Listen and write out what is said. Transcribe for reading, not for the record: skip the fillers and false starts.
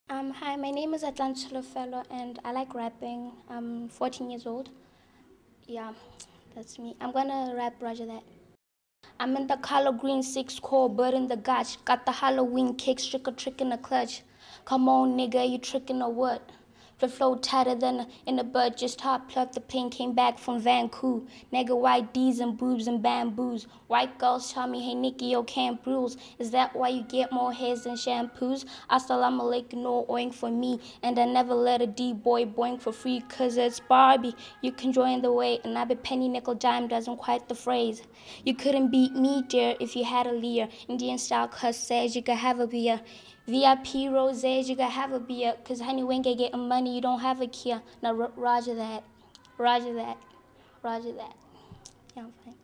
Hi, my name is Atang Tsholofelo and I like rapping. I'm 14 years old. Yeah, that's me. I'm gonna rap Roger that. I'm in the color green, 6 core, bird in the gotch. Got the Halloween cake, trick or trick in the clutch. Come on, nigga, you tricking or what? The flow tighter than in the bud, just hot plucked the plane, came back from Vancouver. Nigga, white D's and boobs and bamboos. White girls tell me, hey Nikki, yo can't bruise. Is that why you get more hairs than shampoos? Assalamu alaikum, no oink for me. And I never let a D-boy boink for free, cause it's Barbie. You can join the way, and I bet penny, nickel, dime doesn't quite the phrase. You couldn't beat me, dear, if you had a leer. Indian style cuss says you could have a beer. VIP roses, you gotta have a beer. Cause honey, when you getting money, you don't have a Kia. Now, Roger that. Roger that. Roger that. Yeah, I'm fine.